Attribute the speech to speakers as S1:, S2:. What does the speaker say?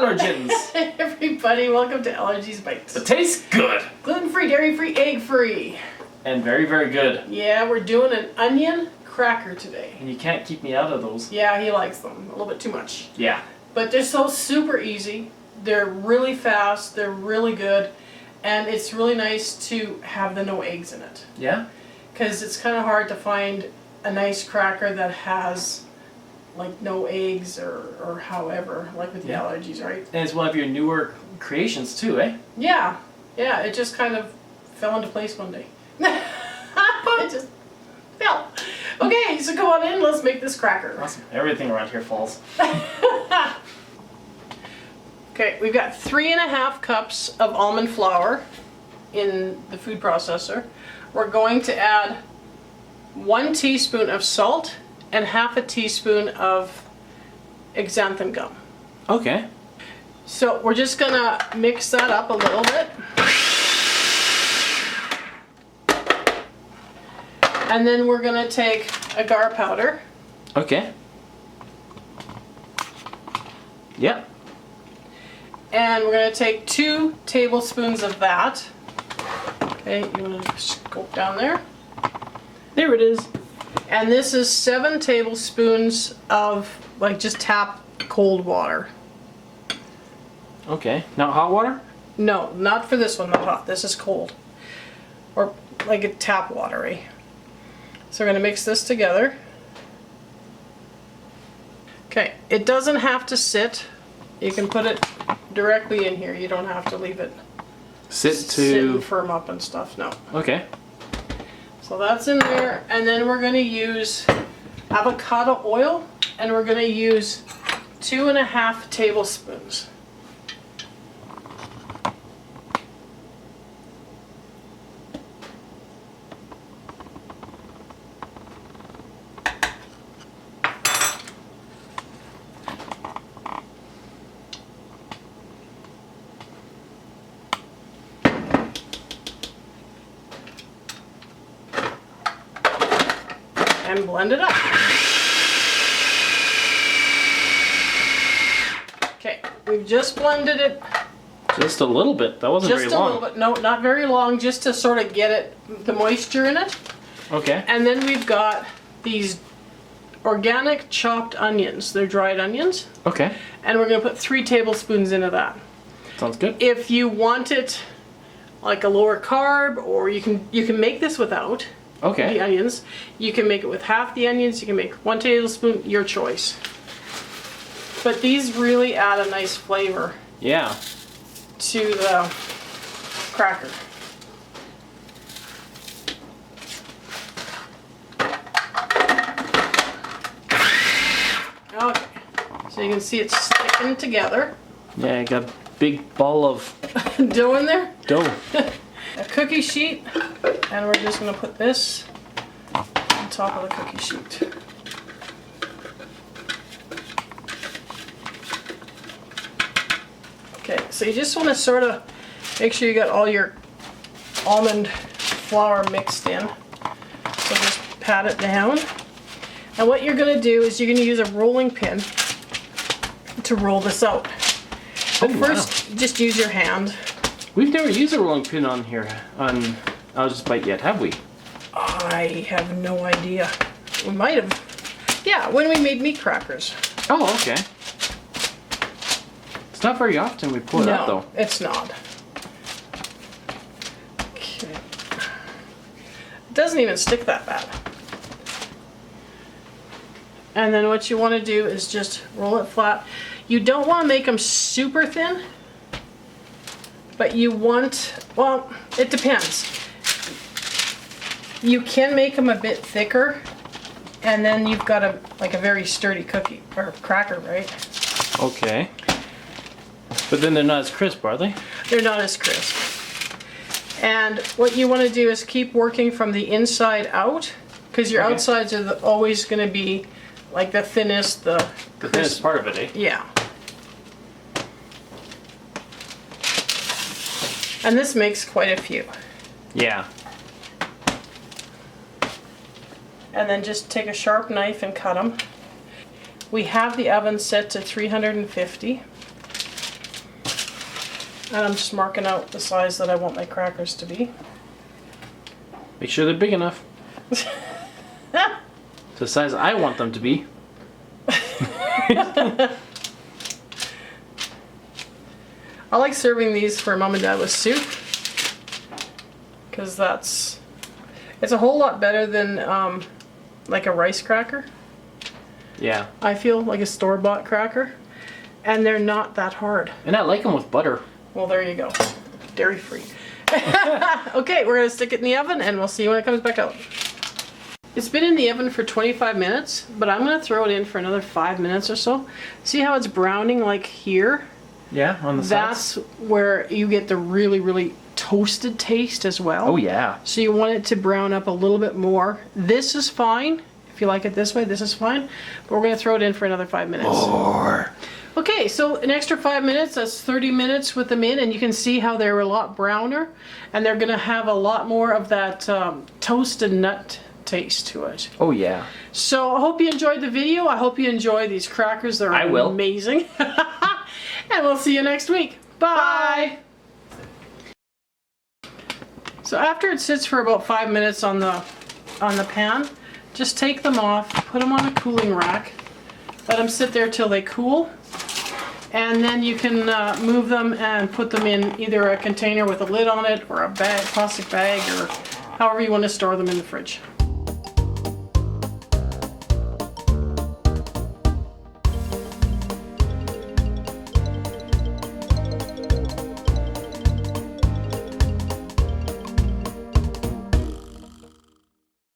S1: allergens.
S2: Hey everybody, welcome to Allergies Bites.
S1: It tastes good.
S2: Gluten-free, dairy-free, egg-free.
S1: And very, very good.
S2: Yeah, we're doing an onion cracker today.
S1: And you can't keep me out of those.
S2: Yeah, he likes them. A little bit too much.
S1: Yeah.
S2: But they're so super easy. They're really fast. They're really good. And it's really nice to have the no eggs in it.
S1: Yeah?
S2: Because it's kind of hard to find a nice cracker that has like no eggs or however, like with the allergies, right?
S1: And it's one of your newer creations too, eh?
S2: Yeah. Yeah, it just kind of fell into place one day. It just fell. Okay, so come on in, let's make this cracker.
S1: Awesome. Everything around here falls.
S2: Okay, we've got 3.5 cups of almond flour in the food processor. We're going to add 1 teaspoon of salt and half a teaspoon of xanthan gum.
S1: Okay.
S2: So we're just gonna mix that up a little bit. And then we're gonna take agar powder.
S1: Okay. Yep.
S2: And we're gonna take 2 tablespoons of that. Okay, you wanna scoop down there? There it is. And this is 7 tablespoons of like just tap cold water.
S1: Okay. Not hot water?
S2: No, not for this one, not hot. This is cold. Or like a tap water, eh? So we're gonna mix this together. Okay, it doesn't have to sit. You can put it directly in here. You don't have to leave it sit and firm up and stuff, no.
S1: Okay.
S2: So that's in there, and then we're gonna use avocado oil, and we're gonna use 2.5 tablespoons. And blend it up. Okay, we've just blended it.
S1: Just a little bit. That wasn't very long.
S2: Just a little bit. No, not very long, just to sort of get it, the moisture in it.
S1: Okay.
S2: And then we've got these organic chopped onions. They're dried onions.
S1: Okay.
S2: And we're going to put 3 tablespoons into that.
S1: Sounds good.
S2: If you want it like a lower carb, or you can make this without.
S1: Okay.
S2: The onions. You can make it with half the onions. You can make 1 tablespoon, your choice. But these really add a nice flavor.
S1: Yeah.
S2: To the cracker. Okay. So you can see it's sticking together.
S1: Yeah, I got a big ball of
S2: Dough in there.
S1: dough.
S2: A cookie sheet, and we're just going to put this on top of the cookie sheet. Okay, so you just want to sort of make sure you got all your almond flour mixed in. So just pat it down. And what you're going to do is you're going to use a rolling pin to roll this out. But first, just use your hand.
S1: We've never used a rolling pin on here on Allergies Bite yet, have we?
S2: I have no idea. We might have. Yeah, when we made meat crackers.
S1: Oh, okay. It's not very often we pull it out, though.
S2: No, it's not. Okay. It doesn't even stick that bad. And then what you want to do is just roll it flat. You don't want to make them super thin. But you want, well, it depends. You can make them a bit thicker, and then you've got a very sturdy cookie or cracker, right?
S1: Okay. But then they're not as crisp, are they?
S2: They're not as crisp. And what you want to do is keep working from the inside out, because your outsides are always going to be like the thinnest, the
S1: thinnest part of it, eh?
S2: Yeah. And this makes quite a few.
S1: Yeah.
S2: And then just take a sharp knife and cut them. We have the oven set to 350. And I'm just marking out the size that I want my crackers to be.
S1: Make sure they're big enough. It's the size I want them to be.
S2: I like serving these for Mom and Dad with soup. Because it's a whole lot better than like a rice cracker.
S1: Yeah.
S2: I feel like a store-bought cracker. And they're not that hard.
S1: And I like them with butter.
S2: Well, there you go. Dairy free. Okay, we're going to stick it in the oven and we'll see when it comes back out. It's been in the oven for 25 minutes, but I'm going to throw it in for another 5 minutes or so. See how it's browning like here?
S1: Yeah, on the sides.
S2: That's where you get the really, really toasted taste as well.
S1: Oh yeah.
S2: So you want it to brown up a little bit more. This is fine. If you like it this way, this is fine. But we're going to throw it in for another 5 minutes.
S1: More.
S2: Okay, so an extra 5 minutes, that's 30 minutes with them in, and you can see how they're a lot browner, and they're gonna have a lot more of that toasted nut taste to it.
S1: Oh yeah.
S2: So I hope you enjoyed the video. I hope you enjoy these crackers. They're amazing. And we'll see you next week. Bye. So after it sits for about 5 minutes on the pan, just take them off, put them on a cooling rack, let them sit there till they cool. And then you can move them and put them in either a container with a lid on it or a bag, plastic bag, or however you want to store them in the fridge.